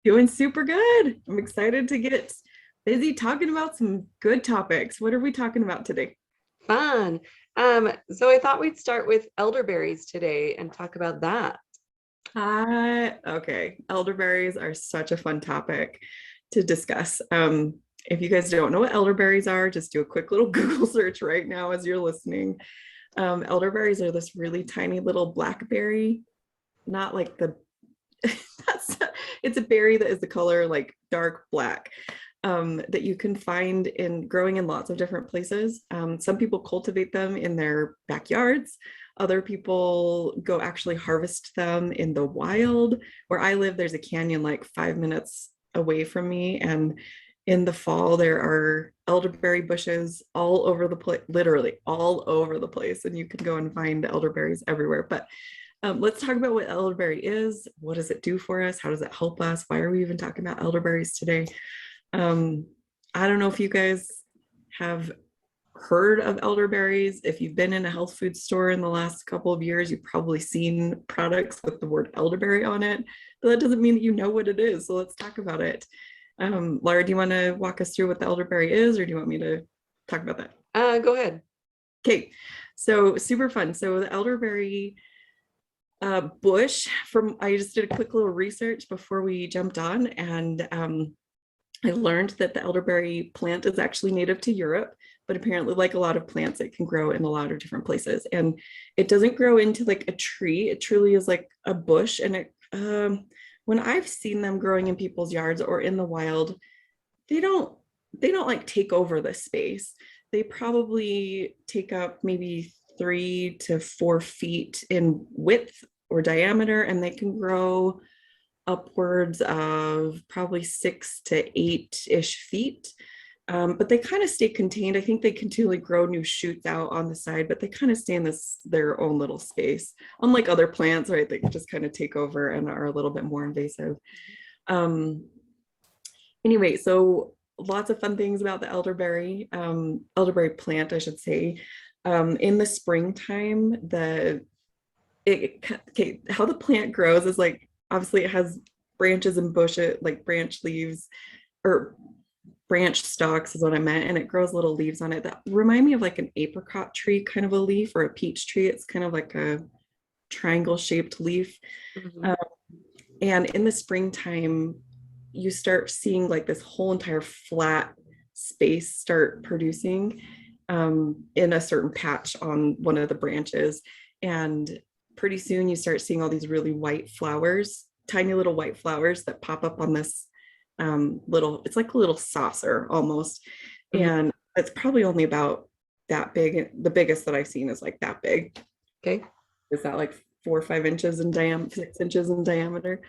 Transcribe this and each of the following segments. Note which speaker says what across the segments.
Speaker 1: Doing super good. I'm excited to get busy talking about some good topics. What are we talking about today?
Speaker 2: Fun. So I thought we'd start with elderberries today and talk about that.
Speaker 1: Okay. Elderberries are such a fun topic to discuss. If you guys don't know what elderberries are, just do a quick little Google search right now as you're listening. Elderberries are this really tiny little blackberry, not like the that's it's a berry that is the color like dark black, that you can find in growing in lots of different places. Some people cultivate them in their backyards. Other people go actually harvest them in the wild. Where I live, there's a canyon like 5 minutes away from me, and in the fall there are elderberry bushes all over the place, literally all over the place, and you can go and find elderberries everywhere. But let's talk about what elderberry is. What does it do for us? How does it help us? Why are we even talking about elderberries today? Um, I don't know if you guys have heard of elderberries. If you've been in a health food store in the last couple of years, you've probably seen products with the word elderberry on it, but that doesn't mean that you know what it is. So let's talk about it. Laura, do you want to walk us through what the elderberry is, or do you want me to talk about that?
Speaker 2: Go ahead.
Speaker 1: Okay, so super fun. So the elderberry bush from, I just did a quick little research before we jumped on, and I learned that the elderberry plant is actually native to Europe, but apparently, like a lot of plants, it can grow in a lot of different places. And it doesn't grow into like a tree. It truly is like a bush. And when I've seen them growing in people's yards or in the wild, they don't they don't like take over the space. They probably take up maybe 3 to 4 feet in width or diameter, and they can grow upwards of probably 6 to 8-ish feet. But they kind of stay contained. I think they continually grow new shoots out on the side, but they kind of stay in this their own little space. Unlike other plants, right? They just kind of take over and are a little bit more invasive. Um, anyway, so lots of fun things about the elderberry plant, I should say. In the springtime, okay, how the plant grows is like obviously it has branches and bushes, like branch leaves or branch stalks is what I meant, and it grows little leaves on it that remind me of like an apricot tree kind of a leaf, or a peach tree. It's kind of like a triangle shaped leaf.
Speaker 2: Mhm.
Speaker 1: Um, and in the springtime, you start seeing like this whole entire flat space start producing in a certain patch on one of the branches. And pretty soon you start seeing all these really white flowers, tiny little white flowers that pop up on this it's like a little saucer almost.
Speaker 2: Mhm.
Speaker 1: And it's probably only about that big. The biggest that I've seen is like that big.
Speaker 2: Okay.
Speaker 1: Is that like 4 or 5 inches in diameter, 6 inches in diameter?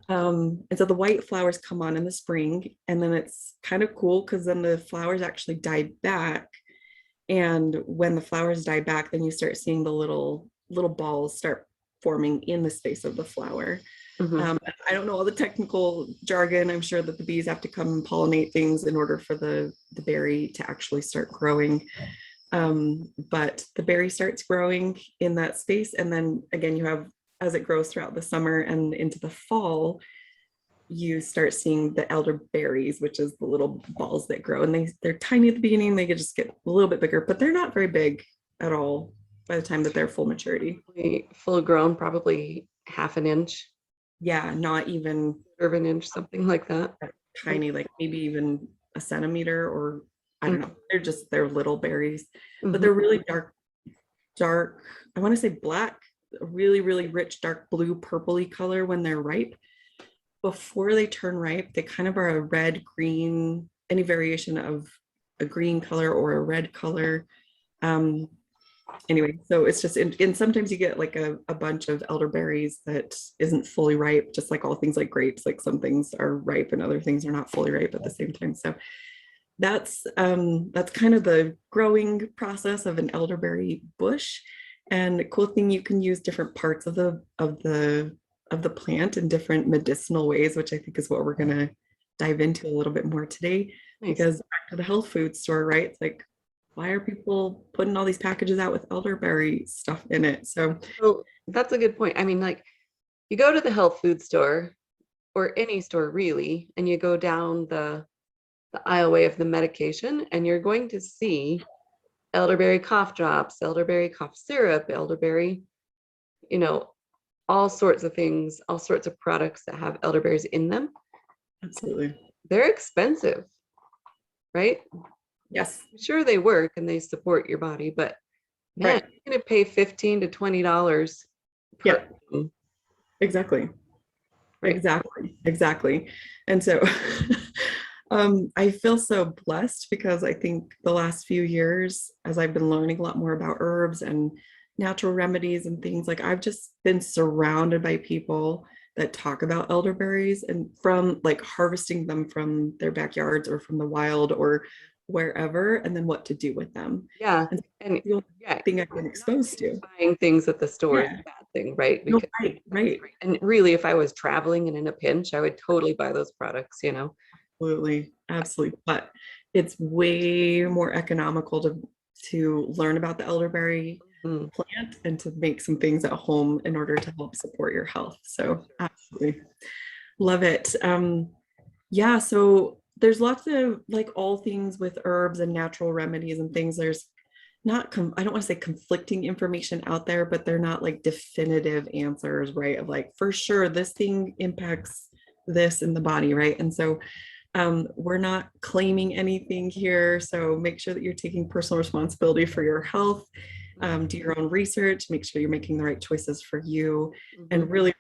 Speaker 1: And so the white flowers come on in the spring, and then it's kind of cool because then the flowers actually die back. And when the flowers die back, then you start seeing the little balls start forming in the space of the flower.
Speaker 2: Mhm.
Speaker 1: I don't know all the technical jargon. I'm sure that the bees have to come and pollinate things in order for the berry to actually start growing. But the berry starts growing in that space. And then again, you have, as it grows throughout the summer and into the fall, you start seeing the elderberries, which is the little balls that grow. And they're tiny at the beginning. They just get a little bit bigger, but they're not very big at all by the time that they're full maturity.
Speaker 2: Full grown, probably half an inch,
Speaker 1: Yeah, not even
Speaker 2: or of an inch, something like that.
Speaker 1: tiny, like maybe even a centimeter, or I don't
Speaker 2: Mhm.
Speaker 1: know. They're little berries, but
Speaker 2: Mhm.
Speaker 1: they're really dark. I want to say black, a really, really rich, dark blue, purpley color when they're ripe. Before they turn ripe, they kind of are a red, green, any variation of a green color or a red color. Um, anyway, so it's just, and sometimes you get like a bunch of elderberries that isn't fully ripe, just like all things like grapes. Like some things are ripe and other things are not fully ripe at the same time. So that's kind of the growing process of an elderberry bush. And the cool thing, you can use different parts of the plant in different medicinal ways, which I think is what we're gonna dive into a little bit more today.
Speaker 2: Nice.
Speaker 1: Because back to the health food store, right? It's like, why are people putting all these packages out with elderberry stuff in it? So
Speaker 2: So that's a good point. I mean, like you go to the health food store, or any store really, and you go down the aisleway of the medication, and you're going to see elderberry cough drops, elderberry cough syrup, elderberry, you know, all sorts of things, all sorts of products that have elderberries in them.
Speaker 1: Absolutely.
Speaker 2: They're expensive, right?
Speaker 1: Yes.
Speaker 2: Sure, they work and they support your body, but man,
Speaker 1: Right.
Speaker 2: you're going to pay $15 to $20 per.
Speaker 1: Yeah. Exactly.
Speaker 2: Right.
Speaker 1: Exactly. And so I feel so blessed because I think the last few years, as I've been learning a lot more about herbs and natural remedies and things, like I've just been surrounded by people that talk about elderberries and from like harvesting them from their backyards or from the wild or wherever, and then what to do with them.
Speaker 2: Yeah.
Speaker 1: And
Speaker 2: And
Speaker 1: the only
Speaker 2: yeah,
Speaker 1: thing I've been exposed to.
Speaker 2: buying things at the store is
Speaker 1: Yeah.
Speaker 2: a bad thing, right?
Speaker 1: No,
Speaker 2: Because
Speaker 1: right.
Speaker 2: and really, if I was traveling and in a pinch, I would totally buy those products, you know.
Speaker 1: Absolutely. But it's way more economical to learn about the elderberry
Speaker 2: Mm.
Speaker 1: plant and to make some things at home in order to help support your health. So absolutely love it. Yeah, so there's lots of like all things with herbs and natural remedies and things. There's not I don't want to say conflicting information out there, but they're not like definitive answers, right? Of like for sure this thing impacts this in the body, right? And so we're not claiming anything here. So make sure that you're taking personal responsibility for your health. Do your own research, make sure you're making the right choices for you. And really,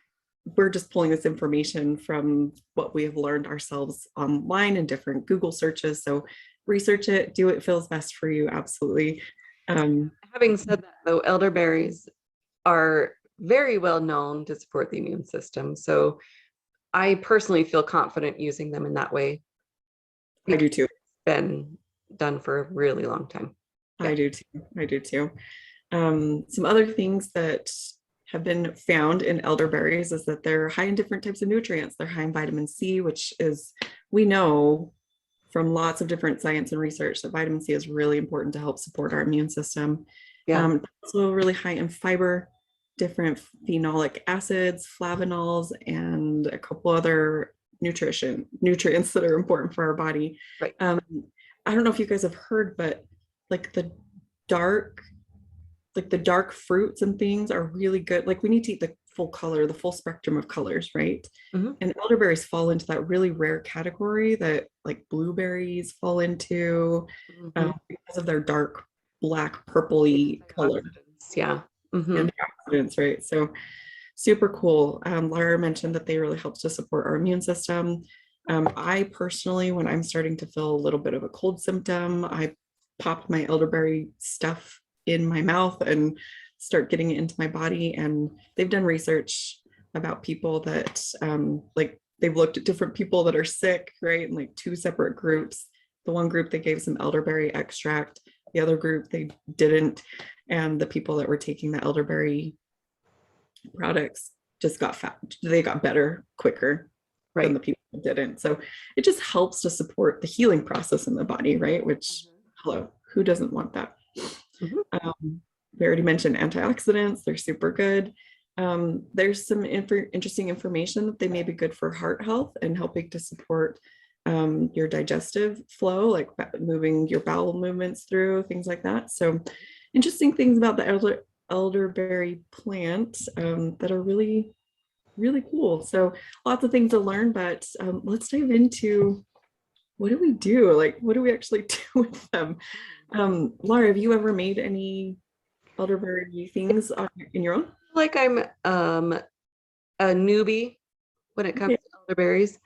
Speaker 1: we're just pulling this information from what we have learned ourselves online and different Google searches. So research it, do what feels best for you. Absolutely.
Speaker 2: Having said that, though, elderberries are very well known to support the immune system. So I personally feel confident using them in that way.
Speaker 1: I do too.
Speaker 2: It's been done for a really long time.
Speaker 1: Yeah. I do too. Some other things that have been found in elderberries is that they're high in different types of nutrients. They're high in vitamin C, which is, we know from lots of different science and research that vitamin C is really important to help support our immune system.
Speaker 2: Yeah.
Speaker 1: Also really high in fiber, different phenolic acids, flavonols, and a couple other nutrients that are important for our body.
Speaker 2: Right.
Speaker 1: I don't know if you guys have heard, but like the dark fruits and things are really good. Like we need to eat the full color, the full spectrum of colors, right? And elderberries fall into that really rare category that like blueberries fall into because of their dark black purpley color.
Speaker 2: Yeah.
Speaker 1: Antioxidants, right? So super cool. Laura mentioned that they really help to support our immune system. I personally, when I'm starting to feel a little bit of a cold symptom, I pop my elderberry stuff in my mouth and start getting it into my body. And they've done research about people that like they've looked at different people that are sick, right? And like two separate groups. The one group they gave some elderberry extract, the other group they didn't. And the people that were taking the elderberry products just got fat. They got better quicker than the people that didn't. So it just helps to support the healing process in the body, right? Which, hello, who doesn't want that? We already mentioned antioxidants. They're super good. There's some interesting information that they may be good for heart health and helping to support your digestive flow, like moving your bowel movements through, things like that. So interesting things about the elderberry plant that are really, really cool. So lots of things to learn, but let's dive into what do we do? Like, what do we actually do with them? Laura, have you ever made any elderberry things in your own?
Speaker 2: Like I'm a newbie when it comes to elderberries.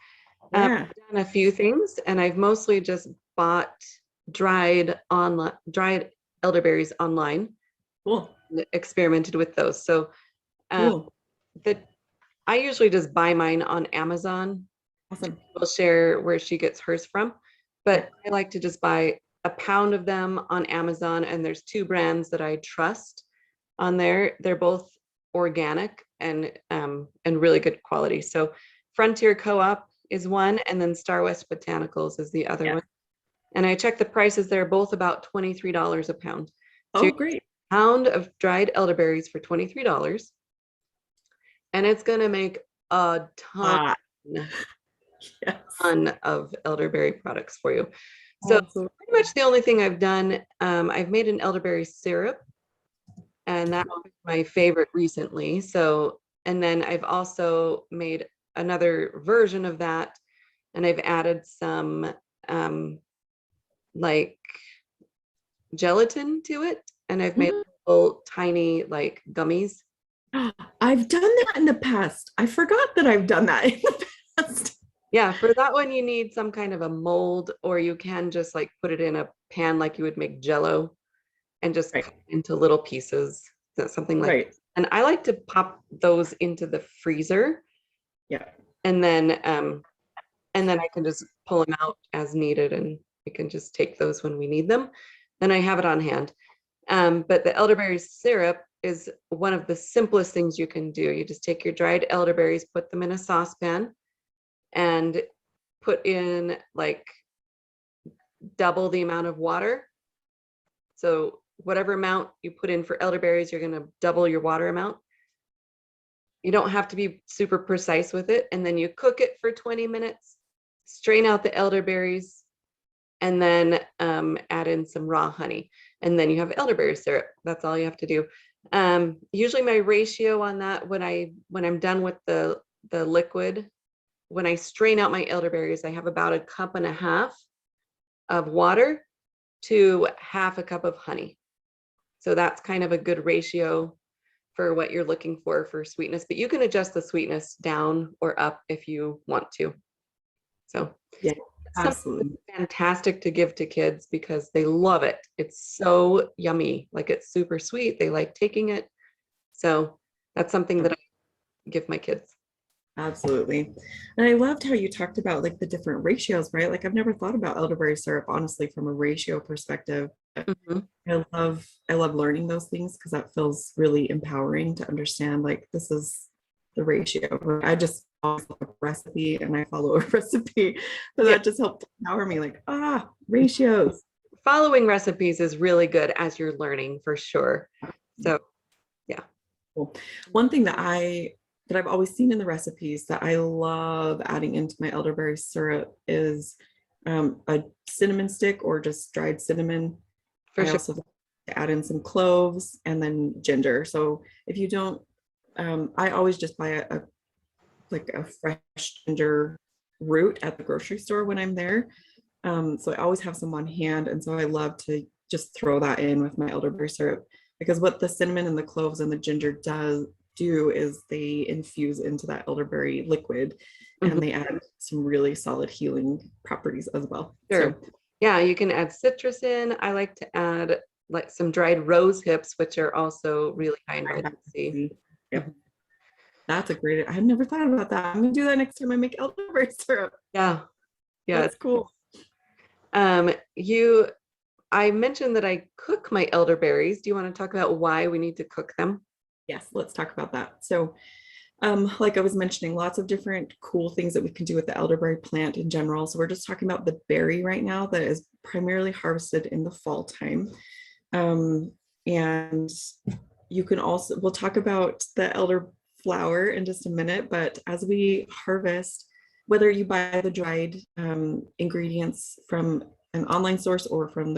Speaker 1: Yeah.
Speaker 2: I've done a few things, and I've mostly just bought dried elderberries online.
Speaker 1: Cool.
Speaker 2: Experimented with those. So
Speaker 1: Cool.
Speaker 2: I usually just buy mine on Amazon.
Speaker 1: Awesome.
Speaker 2: We'll share where she gets hers from, but I like to just buy a pound of them on Amazon, and there's two brands that I trust on there. They're both organic and really good quality. So Frontier Co-op is one, and then Star West Botanicals is the other one. And I checked the prices. They're both about $23 a pound. So
Speaker 1: great.
Speaker 2: A pound of dried elderberries for $23. And it's going to make a ton
Speaker 1: Yes.
Speaker 2: ton of elderberry products for you. So
Speaker 1: Absolutely.
Speaker 2: pretty much the only thing I've done, I've made an elderberry syrup, and that was my favorite recently. So, and then I've also made another version of that, and I've added some like gelatin to it, and I've made little tiny like gummies.
Speaker 1: I've done that in the past. I forgot that I've done that in the past.
Speaker 2: Yeah, for that one you need some kind of a mold, or you can just like put it in a pan like you would make jello and just
Speaker 1: Right.
Speaker 2: cut it into little pieces. Something like that.
Speaker 1: Right.
Speaker 2: And I like to pop those into the freezer,
Speaker 1: Yeah.
Speaker 2: and then I can just pull them out as needed, and we can just take those when we need them. Then I have it on hand. But the elderberry syrup is one of the simplest things you can do. You just take your dried elderberries, put them in a saucepan, and put in like double the amount of water. So whatever amount you put in for elderberries, you're going to double your water amount. You don't have to be super precise with it. And then you cook it for 20 minutes, strain out the elderberries, and then add in some raw honey. And then you have elderberry syrup. That's all you have to do. Usually my ratio on that, when I'm done with the liquid, when I strain out my elderberries, I have about 1.5 cups of water to 1/2 cup of honey. So that's kind of a good ratio for what you're looking for sweetness, but you can adjust the sweetness down or up if you want to. So
Speaker 1: Yeah,
Speaker 2: something
Speaker 1: absolutely.
Speaker 2: fantastic to give to kids because they love it. It's so yummy. Like, it's super sweet. They like taking it. So that's something that I give my kids.
Speaker 1: Absolutely. And I loved how you talked about like the different ratios, right? Like I've never thought about elderberry syrup honestly from a ratio perspective.
Speaker 2: Mhm.
Speaker 1: I love learning those things because that feels really empowering to understand like this is the ratio. I just follow a recipe and I follow a recipe. So
Speaker 2: Yeah.
Speaker 1: that just helped empower me like, ratios.
Speaker 2: Following recipes is really good as you're learning for sure. So yeah.
Speaker 1: Cool. One thing that I've always seen in the recipes that I love adding into my elderberry syrup is a cinnamon stick or just dried cinnamon.
Speaker 2: For
Speaker 1: I
Speaker 2: sure.
Speaker 1: also add in some cloves and then ginger. So if you don't, I always just buy like a fresh ginger root at the grocery store when I'm there. So I always have some on hand, and so I love to just throw that in with my elderberry syrup because what the cinnamon and the cloves and the ginger do is they infuse into that elderberry liquid
Speaker 2: Mhm.
Speaker 1: and they add some really solid healing properties as well.
Speaker 2: Sure. Yeah, you can add citrus in. I like to add like some dried rose hips, which are also really high in vitamin C.
Speaker 1: Yep. That's a great, I've never thought about that. I'm gonna do that next time I make elderberry syrup.
Speaker 2: Yeah. Yeah.
Speaker 1: That's cool.
Speaker 2: Um, you I mentioned that I cook my elderberries. Do you want to talk about why we need to cook them?
Speaker 1: Yes, let's talk about that. So like I was mentioning, lots of different cool things that we can do with the elderberry plant in general. So we're just talking about the berry right now that is primarily harvested in the fall time. And you can also, we'll talk about the elder flower in just a minute, but as we harvest, whether you buy the dried ingredients from an online source or from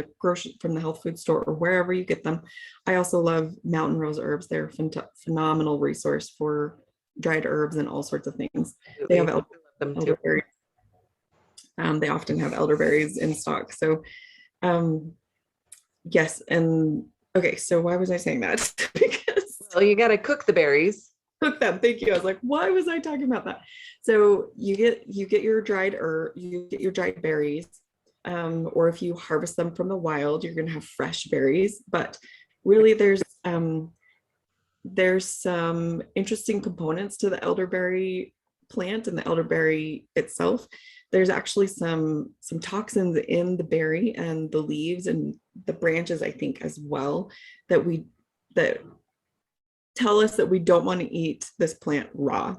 Speaker 1: from the health food store or wherever you get them. I also love mountain rose herbs. They're a phenomenal resource for dried herbs and all sorts of things. They
Speaker 2: Absolutely.
Speaker 1: have
Speaker 2: I love them too.
Speaker 1: elderberries. They often have elderberries in stock. So um, yes, and okay, so why was I saying that? Because
Speaker 2: Well, you got to cook the berries.
Speaker 1: cook them. Thank you. I was like, why was I talking about that? So you get your you get your dried berries, or if you harvest them from the wild, you're gonna have fresh berries. But really, there's some interesting components to the elderberry plant and the elderberry itself. There's actually some toxins in the berry and the leaves and the branches, I think, as well, that tell us that we don't want to eat this plant raw.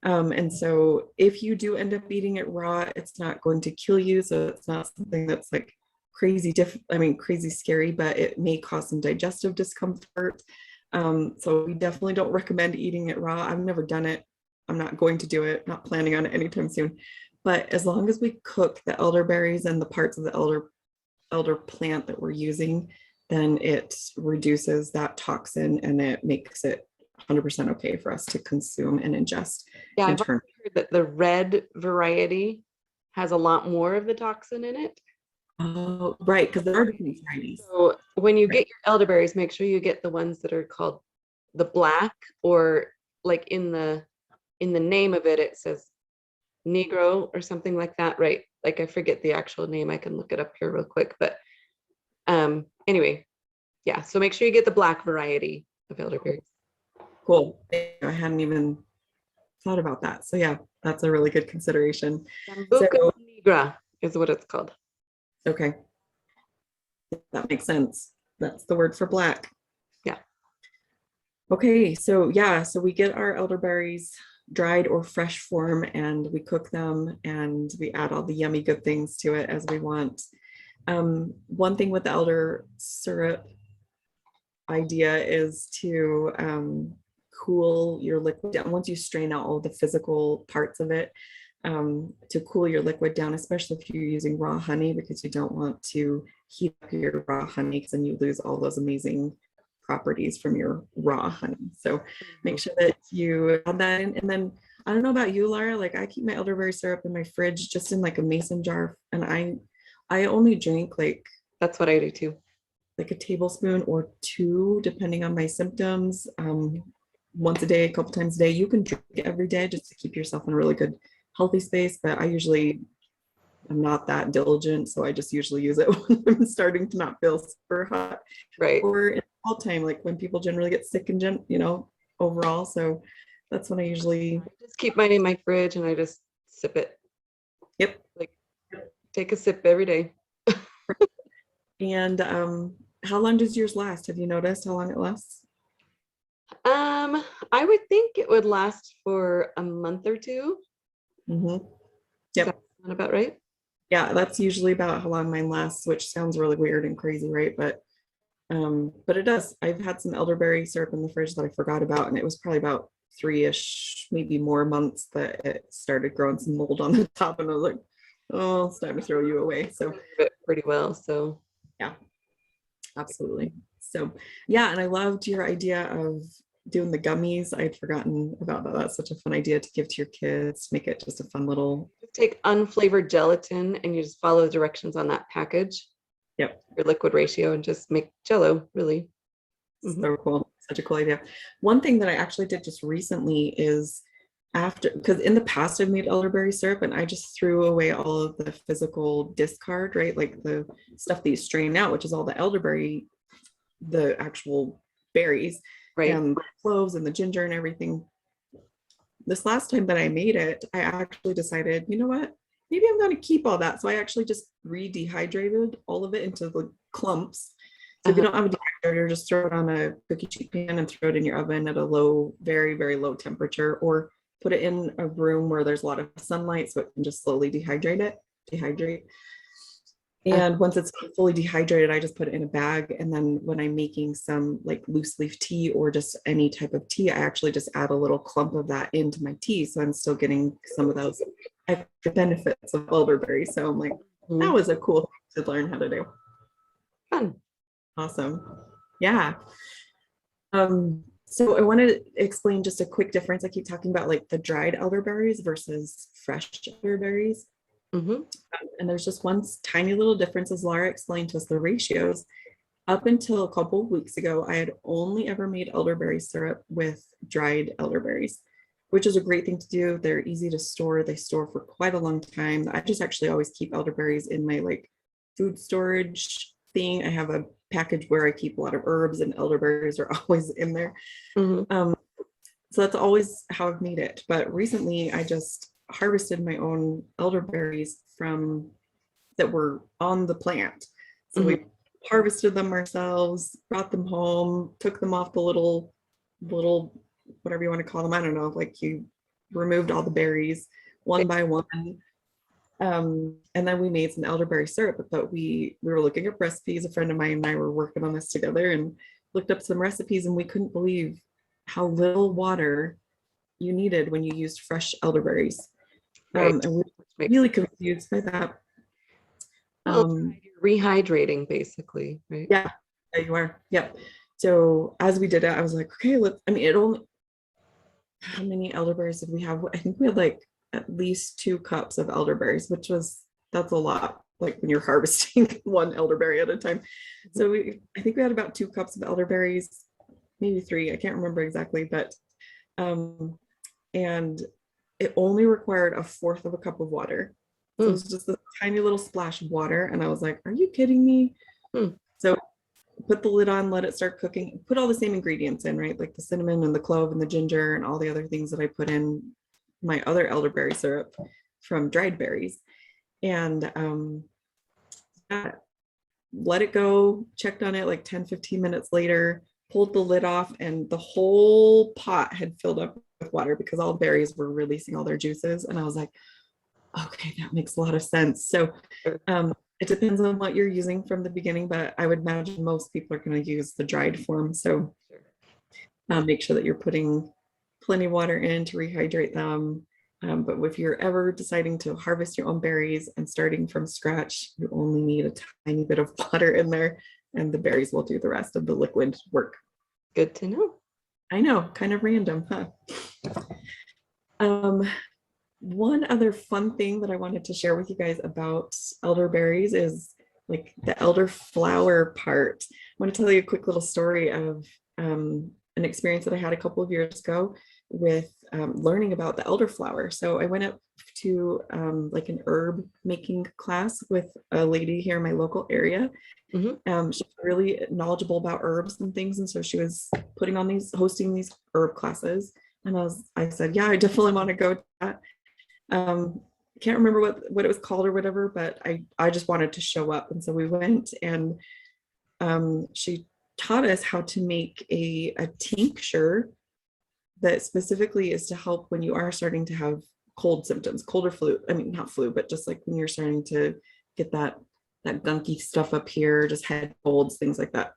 Speaker 1: And so if you do end up eating it raw, it's not going to kill you. So it's not something that's like crazy scary, but it may cause some digestive discomfort. So we definitely don't recommend eating it raw. I've never done it I'm not going to do it, not planning on it anytime soon. But as long as we cook the elderberries and the parts of the elder plant that we're using, then it reduces that toxin and it makes it 100% okay for us to consume and ingest.
Speaker 2: Yeah,
Speaker 1: in
Speaker 2: I've
Speaker 1: turn.
Speaker 2: heard that the red variety has a lot more of the toxin in it.
Speaker 1: Oh, right, because there are different varieties.
Speaker 2: So when you
Speaker 1: Right.
Speaker 2: get your elderberries, make sure you get the ones that are called the black, or like in the name of it, it says Negro or something like that, right? Like I forget the actual name. I can look it up here real quick. But anyway, yeah. So make sure you get the black variety of elderberries.
Speaker 1: Cool. I hadn't even thought about that. So yeah, that's a really good consideration.
Speaker 2: Sambuca
Speaker 1: So,
Speaker 2: nigra is what it's called.
Speaker 1: okay, that makes sense. That's the word for black.
Speaker 2: Yeah.
Speaker 1: Okay, so yeah, so we get our elderberries dried or fresh form and we cook them and we add all the yummy good things to it as we want. One thing with the elder syrup idea is to cool your liquid down once you strain out all the physical parts of it, to cool your liquid down, especially if you're using raw honey, because you don't want to heat up your raw honey because then you lose all those amazing properties from your raw honey. So make sure that you add that in. And then I don't know about you, Laura, like I keep my elderberry syrup in my fridge just in like a mason jar, and I only drink
Speaker 2: That's what I do too.
Speaker 1: like a tablespoon or two, depending on my symptoms. Once a day, a couple times a day. You can drink it every day just to keep yourself in a really good, healthy space. But I usually am not that diligent, so I just usually use it when I'm starting to not feel super hot,
Speaker 2: Right.
Speaker 1: or in fall time, like when people generally get sick and overall. So that's when I usually.
Speaker 2: I just keep mine in my fridge and I just sip it.
Speaker 1: Yep.
Speaker 2: Like take a sip every day.
Speaker 1: And how long does yours last? Have you noticed how long it lasts?
Speaker 2: I would think it would last for a month or two.
Speaker 1: Mm-hmm.
Speaker 2: Is
Speaker 1: Yep.
Speaker 2: that about right?
Speaker 1: Yeah, that's usually about how long mine lasts, which sounds really weird and crazy, right? But it does. I've had some elderberry syrup in the fridge that I forgot about, and it was probably about 3-ish, maybe more months that it started growing some mold on the top, and I was like, oh, it's time to throw you away. So
Speaker 2: It pretty well. So
Speaker 1: yeah, absolutely. So yeah, and I loved your idea of doing the gummies. I'd forgotten about that. That's such a fun idea to give to your kids, to make it just a fun little.
Speaker 2: just take unflavored gelatin and you just follow the directions on that package.
Speaker 1: Yep.
Speaker 2: Your liquid ratio and just make jello, really.
Speaker 1: So cool. Such a cool idea. One thing that I actually did just recently is because in the past I've made elderberry syrup and I just threw away all of the physical discard, right? Like the stuff that you strain out, which is all the elderberry, the actual berries,
Speaker 2: Right.
Speaker 1: and the cloves and the ginger and everything. This last time that I made it, I actually decided, you know what? Maybe I'm going to keep all that. So I actually just re-dehydrated all of it into the clumps. So if you don't have a dehydrator, just throw it on a cookie sheet pan and throw it in your oven at a low, very, very low temperature, or put it in a room where there's a lot of sunlight so it can just slowly dehydrate. And once it's fully dehydrated, I just put it in a bag. And then when I'm making some like loose leaf tea or just any type of tea, I actually just add a little clump of that into my tea. So I'm still getting some of those extra benefits of elderberry. So I'm like, that was a cool thing to learn how to do.
Speaker 2: Fun.
Speaker 1: Awesome. Yeah. So I want to explain just a quick difference. I keep talking about like the dried elderberries versus fresh elderberries. And there's just one tiny little difference, as Laura explained to us the ratios. Up until a couple of weeks ago, I had only ever made elderberry syrup with dried elderberries, which is a great thing to do. They're easy to store. They store for quite a long time. I just actually always keep elderberries in my like food storage thing. I have a package where I keep a lot of herbs, and elderberries are always in there. So that's always how I've made it. But recently I just harvested my own elderberries from that were on the plant. So we harvested them ourselves, brought them home, took them off the little whatever you want to call them. I don't know, like you removed all the berries one by one. And then we made some elderberry syrup, but we were looking up recipes. A friend of mine and I were working on this together and looked up some recipes, and we couldn't believe how little water you needed when you used fresh elderberries.
Speaker 2: Right.
Speaker 1: And we were
Speaker 2: Which makes
Speaker 1: really
Speaker 2: sense.
Speaker 1: confused by that.
Speaker 2: Well, you're rehydrating basically, right?
Speaker 1: Yeah, there you are. Yep. So as we did it, I was like, okay, I mean, it only, how many elderberries did we have? I think we had like at least 2 cups of elderberries, that's a lot, like when you're harvesting one elderberry at a time. So I think we had about 2 cups of elderberries, maybe 3, I can't remember exactly, but, and it only required 1/4 of a cup of water. So it
Speaker 2: Hmm.
Speaker 1: was just a tiny little splash of water. And I was like, are you kidding me?
Speaker 2: Hmm.
Speaker 1: So put the lid on, let it start cooking, put all the same ingredients in, right? Like the cinnamon and the clove and the ginger and all the other things that I put in my other elderberry syrup from dried berries. And let it go, checked on it like 10-15 minutes later, pulled the lid off, and the whole pot had filled up with water because all the berries were releasing all their juices. And I was like, okay, that makes a lot of sense. So it depends on what you're using from the beginning, but I would imagine most people are going to use the dried form. So make sure that you're putting plenty of water in to rehydrate them. But if you're ever deciding to harvest your own berries and starting from scratch, you only need a tiny bit of water in there, and the berries will do the rest of the liquid work.
Speaker 2: Good to know.
Speaker 1: I know, kind of random, huh? One other fun thing that I wanted to share with you guys about elderberries is like the elderflower part. I want to tell you a quick little story of an experience that I had a couple of years ago with learning about the elderflower. So I went up to like an herb making class with a lady here in my local area. She's really knowledgeable about herbs and things, and so she was hosting these herb classes. And I said, yeah, I definitely want to go to that. Can't remember what it was called or whatever, but I just wanted to show up. And so we went, and she taught us how to make a tincture that specifically is to help when you are starting to have cold symptoms, cold or flu. I mean, not flu, but just like when you're starting to get that gunky stuff up here, just head colds, things like that.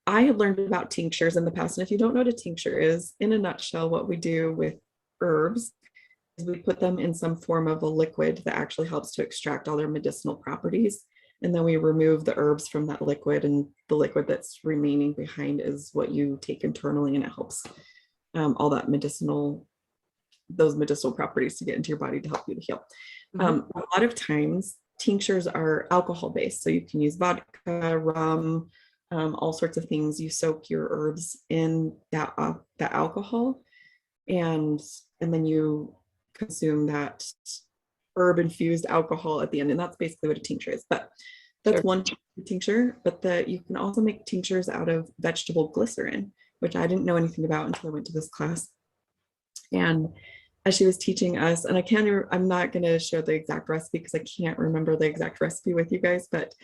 Speaker 1: I had learned about tinctures in the past. And if you don't know what a tincture is, in a nutshell, what we do with herbs is we put them in some form of a liquid that actually helps to extract all their medicinal properties. And then we remove the herbs from that liquid, and the liquid that's remaining behind is what you take internally, and it helps all those medicinal properties to get into your body to help you to heal. A lot of times tinctures are alcohol based, so you can use vodka, rum, all sorts of things. You soak your herbs in that alcohol, and then you consume that herb infused alcohol at the end, and that's basically what a tincture is. But that's one tincture. But you can also make tinctures out of vegetable glycerin, which I didn't know anything about until I went to this class. And as she was teaching us, and I'm not going to share the exact recipe because I can't remember the exact recipe with you guys, but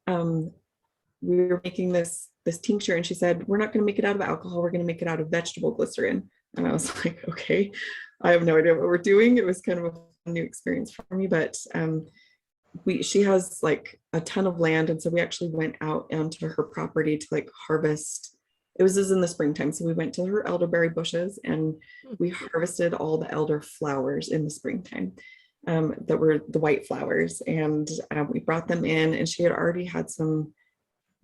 Speaker 1: we were making this tincture, and she said, we're not going to make it out of alcohol, we're going to make it out of vegetable glycerin. And I was like, okay, I have no idea what we're doing. It was kind of a new experience for me, but she has like a ton of land, and so we actually went out onto her property to like harvest. It was in the springtime, so we went to her elderberry bushes and we harvested all the elder flowers in the springtime that were the white flowers, and we brought them in, and she had already had some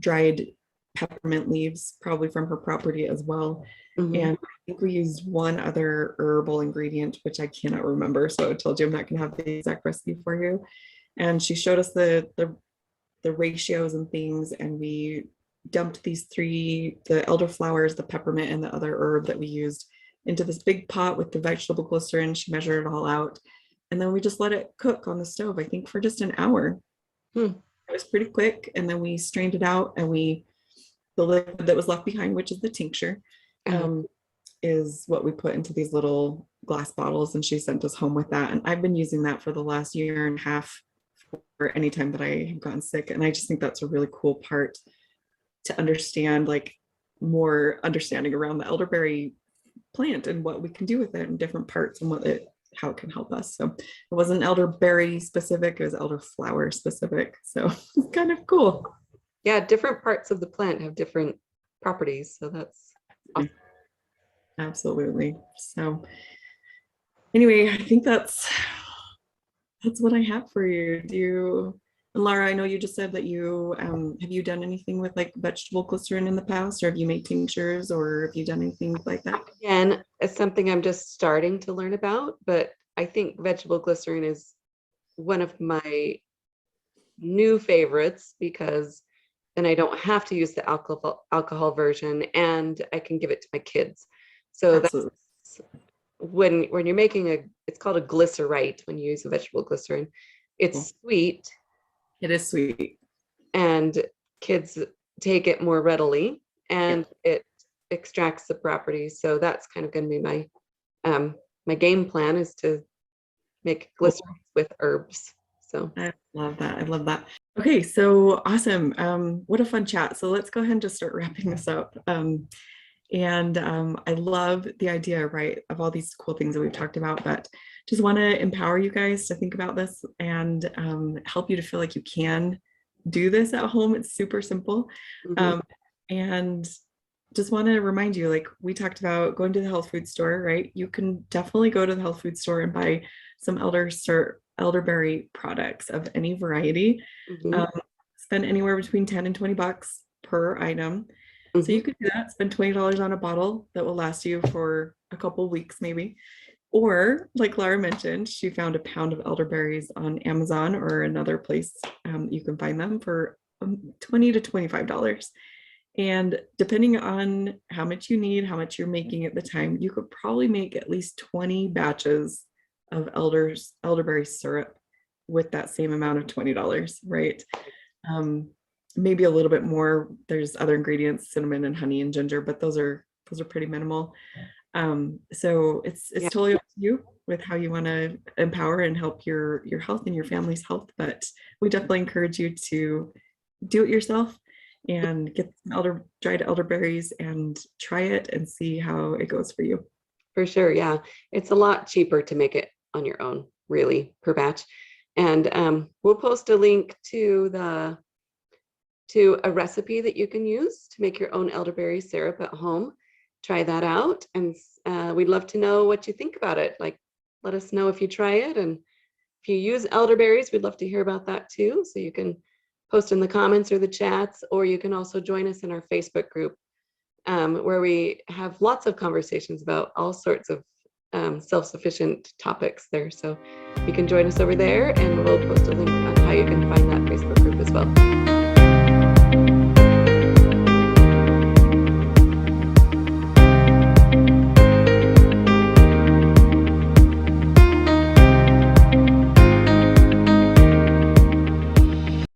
Speaker 1: dried peppermint leaves, probably from her property as well. And I think we used one other herbal ingredient, which I cannot remember. So I told you I'm not going to have the exact recipe for you. And she showed us the ratios and things, and we dumped the elderflowers, the peppermint, and the other herb that we used into this big pot with the vegetable glycerin. She measured it all out, and then we just let it cook on the stove, I think for just an hour. It was pretty quick, and then we strained it out, and the liquid that was left behind, which is the tincture, is what we put into these little glass bottles, and she sent us home with that. And I've been using that for the last year and a half for any time that I have gotten sick. And I just think that's a really cool part to understand, like more understanding around the elderberry plant and what we can do with it in different parts and how it can help us. So it wasn't elderberry specific, it was elderflower specific. So it's kind of cool.
Speaker 2: Yeah, different parts of the plant have different properties. So that's awesome.
Speaker 1: Absolutely. So anyway, I think that's what I have for you. And Laura, I know you just said that you have you done anything with like vegetable glycerin in the past, or have you made tinctures, or have you done anything like that?
Speaker 2: Again, it's something I'm just starting to learn about, but I think vegetable glycerin is one of my new favorites because then I don't have to use the alcohol version and I can give it to my kids. So that's
Speaker 1: Absolutely.
Speaker 2: when you're making it's called a glycerite when you use a vegetable glycerin.
Speaker 1: Cool.
Speaker 2: It's sweet
Speaker 1: It is sweet.
Speaker 2: and kids take it more readily
Speaker 1: Yeah.
Speaker 2: and it extracts the properties. So that's kind of going to be my game plan is to make
Speaker 1: Cool.
Speaker 2: glycerin with herbs. So
Speaker 1: I love that. I love that. Okay, so awesome. What a fun chat. So let's go ahead and just start wrapping this up. And I love the idea, right, of all these cool things that we've talked about, but just want to empower you guys to think about this and help you to feel like you can do this at home. It's super simple.
Speaker 2: mhm.
Speaker 1: And just want to remind you, like we talked about going to the health food store, right? You can definitely go to the health food store and buy some elderberry products of any variety.
Speaker 2: Mhm.
Speaker 1: Um, Spend anywhere between 10 and 20 bucks per item. So
Speaker 2: Mhm.
Speaker 1: you could do that, spend $20 on a bottle that will last you for a couple weeks maybe. Or like Laura mentioned, she found a pound of elderberries on Amazon or another place you can find them for $20 to $25. And depending on how much you need, how much you're making at the time, you could probably make at least 20 batches of elderberry syrup with that same amount of $20, right? Um, Maybe a little bit more. There's other ingredients, cinnamon and honey and ginger, but those are pretty minimal. So it's
Speaker 2: Yeah,
Speaker 1: totally up to you with how you want to empower and help your health and your family's health. But we definitely encourage you to do it yourself and get some dried elderberries and try it and see how it goes for you.
Speaker 2: for sure. Yeah. It's a lot cheaper to make it on your own, really, per batch. And we'll post a link to a recipe that you can use to make your own elderberry syrup at home. Try that out. And we'd love to know what you think about it. Like, let us know if you try it. And if you use elderberries, we'd love to hear about that too. So you can post in the comments or the chats, or you can also join us in our Facebook group where we have lots of conversations about all sorts of self-sufficient topics there. So you can join us over there and we'll post a link on how you can find that Facebook group as well.